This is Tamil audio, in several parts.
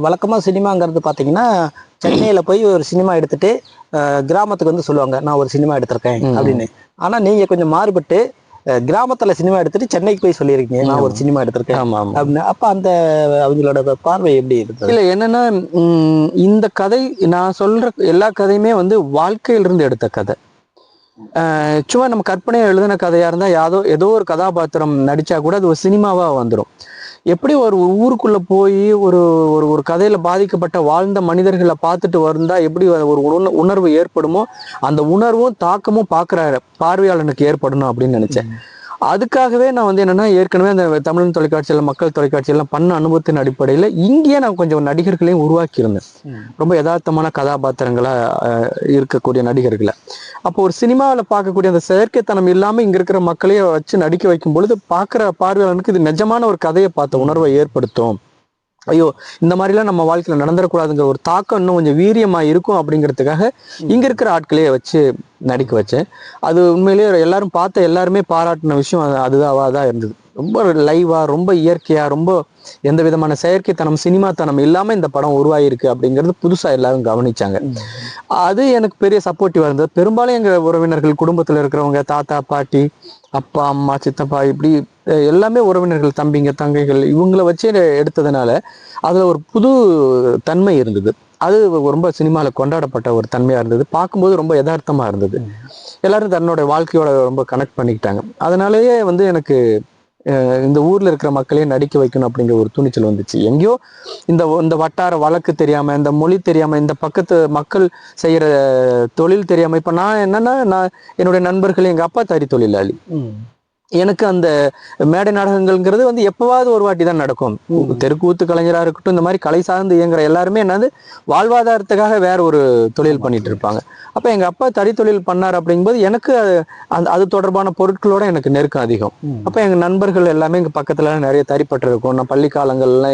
வழக்கமாக சினிமாங்கிறது பார்த்தீங்கன்னா, சென்னையில போய் ஒரு சினிமா எடுத்துட்டு, கிராமத்துக்கு வந்து சொல்லுவாங்க, நான் ஒரு சினிமா எடுத்திருக்கேன் ம். அப்படின்னு. ஆனா நீங்க கொஞ்சம் மாறுபட்டு, கிராமத்துல சினிமா எடுத்துட்டு சென்னைக்கு போய் சொல்லியிருக்கீங்க, நான் ஒரு ஆமா. சினிமா எடுத்திருக்கேன் ஆமா, ஆமா. அப்படின்னு. அப்ப அந்த அவங்களோட பார்வை எப்படி இருந்தது? இல்ல என்னன்னா, இந்த கதை நான் சொல்ற எல்லா கதையுமே வந்து வாழ்க்கையிலிருந்து எடுத்த கதை. சும்மா நம்ம கற்பனையா எழுதின கதையா இருந்தா ஏதோ ஒரு கதாபாத்திரம் நடிச்சா கூட அது ஒரு சினிமாவா வந்துரும். எப்படி ஒரு ஊருக்குள்ள போய் ஒரு ஒரு ஒரு கதையில பாதிக்கப்பட்ட வாழ்ந்த மனிதர்களை பார்த்துட்டு வந்தா எப்படி ஒரு உணர்வு ஏற்படுமோ, அந்த உணர்வும் தாக்கமும் பார்க்குற பார்வையாளனுக்கு ஏற்படணும் அப்படின்னு நினைச்சேன். அதுக்காகவே நான் வந்து என்னன்னா, ஏற்கனவே அந்த தமிழ் தொலைக்காட்சியில, மக்கள் தொலைக்காட்சியெல்லாம் பண்ண அனுபவத்தின் அடிப்படையில இங்கேயே நான் கொஞ்சம் நடிகர்களையும் உருவாக்கி இருந்தேன். ரொம்ப யதார்த்தமான கதாபாத்திரங்களா இருக்கக்கூடிய நடிகர்களை. அப்போ ஒரு சினிமாவில் பார்க்கக்கூடிய அந்த செயற்கைத்தனம் இல்லாம இங்க இருக்கிற மக்களையே வச்சு நடிக்க வைக்கும் பொழுது பார்க்குற பார்வையாளனுக்கு இது நிஜமான ஒரு கதையை பார்த்த உணர்வை ஏற்படுத்தும். ஐயோ, இந்த மாதிரிலாம் நம்ம வாழ்க்கையில நடந்துடக்கூடாதுங்கிற ஒரு தாக்கம் இன்னும் கொஞ்சம் வீரியமா இருக்கும் அப்படிங்கிறதுக்காக இங்க இருக்கிற ஆட்களையே வச்சு நடிக்க வச்சேன். அது உண்மையிலேயே எல்லாரும் பார்த்த எல்லாருமே பாராட்டின விஷயம் அதுதான் இருந்தது. ரொம்ப லைவா, ரொம்ப இயற்கையா, ரொம்ப எந்த விதமான செயற்கைத்தனம், சினிமாத்தனம் இல்லாம இந்த படம் உருவாயிருக்கு அப்படிங்கிறது புதுசா எல்லாரும் கவனிச்சாங்க. அது எனக்கு பெரிய சப்போர்ட்டிவா இருந்தது. பெரும்பாலும் எங்க உறவினர்கள், குடும்பத்துல இருக்கிறவங்க, தாத்தா, பாட்டி, அப்பா, அம்மா, சித்தப்பா, இப்படி எல்லாமே உறவினர்கள், தம்பிங்க, தங்கைகள் இவங்கள வச்சே எடுத்ததுனால அதுல ஒரு புது தன்மை இருந்தது. அது ரொம்ப சினிமால கொண்டாடப்பட்ட ஒரு தன்மையா இருந்தது. பார்க்கும்போது ரொம்ப யதார்த்தமா இருந்தது. எல்லாரும் தன்னோட வாழ்க்கையோட ரொம்ப கனெக்ட் பண்ணிக்கிட்டாங்க. அதனாலேயே வந்து எனக்கு இந்த ஊர்ல இருக்கிற மக்களையே நடிக்க வைக்கணும் அப்படிங்கிற ஒரு துணிச்சல் வந்துச்சு. எங்கேயோ இந்த இந்த வட்டார வழக்கு தெரியாம, இந்த மொழி தெரியாம, இந்த பக்கத்து மக்கள் செய்யற தொழில் தெரியாம, இப்ப நான் என்னன்னா, நான் என்னுடைய நண்பர்கள், எங்க அப்பா தறி தொழிலாளி. எனக்கு அந்த மேடை நாடகங்கள்ங்கிறது வந்து எப்பவாவது ஒரு வாட்டி தான் நடக்கும். தெருக்கூத்து கலைஞரா இருக்கட்டும், இந்த மாதிரி கலை சார்ந்து இயங்குற எல்லாருமே என்னது வாழ்வாதாரத்துக்காக வேற ஒரு தொழில் பண்ணிட்டு இருப்பாங்க. அப்ப எங்க அப்பா தறி தொழில் பண்ணார் அப்படிங்கும்போது எனக்கு அது தொடர்பான பொருட்களோட எனக்கு நெருக்கம் அதிகம். அப்ப எங்க நண்பர்கள் எல்லாமே எங்க பக்கத்துல நிறைய தறிப்பட்டறை இருக்கும். நான் பள்ளி காலங்கள்ல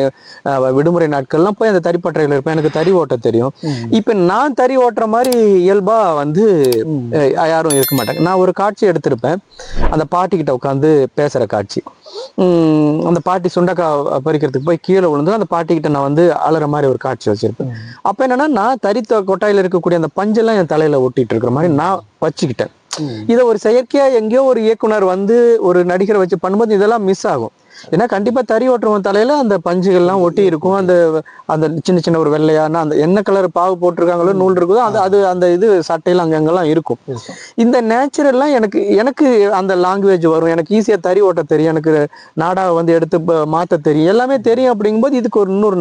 விடுமுறை நாட்கள்லாம் போய் அந்த தறிப்பட்டறையில இருப்பேன். எனக்கு தறி ஓட்ட தெரியும். இப்ப நான் தறி ஓட்டுற மாதிரி இயல்பா வந்து யாரும் இருக்க மாட்டாங்க. நான் ஒரு காட்சி எடுத்திருப்பேன். அந்த பாட்டி கிட்ட உட்காந்து பேசுற காட்சி. அந்த பாட்டி சுண்டக்காய் பறிக்கிறதுக்கு போய் கீழே விழுந்து அந்த பாட்டி கிட்ட நான் வந்து அலற மாதிரி ஒரு காட்சி வச்சிருப்பேன். அப்ப என்னன்னா, நான் தரித்த கொட்டாயில இருக்கக்கூடிய அந்த பஞ்செல்லாம் என் தலையில ஒட்டிட்டு இருக்கிற மாதிரி நான் வச்சுக்கிட்டேன். இதை ஒரு செயற்கையா எங்கேயோ ஒரு இயக்குனர் வந்து ஒரு நடிகரை வச்சு பண்ணும்போது இதெல்லாம் மிஸ் ஆகும். ஏன்னா கண்டிப்பா தறி ஓட்டுறவன் தலையில அந்த பஞ்சுகள்லாம் ஒட்டி இருக்கும். அந்த அந்த சின்ன சின்ன ஒரு வெள்ளையான அந்த என்ன கலர் பாவு போட்டிருக்காங்களோ, நூல் இருக்குதோ அது அந்த இது சட்டையில அங்கெல்லாம் இருக்கும். இந்த நேச்சுரல்லாம் எனக்கு எனக்கு அந்த லாங்குவேஜ் வரும். எனக்கு ஈஸியா தறி ஓட்ட தெரியும். எனக்கு நாடா வந்து எடுத்து மாத்த தெரியும். எல்லாமே தெரியும். அப்படிங்கும்போது இதுக்கு ஒரு இன்னொரு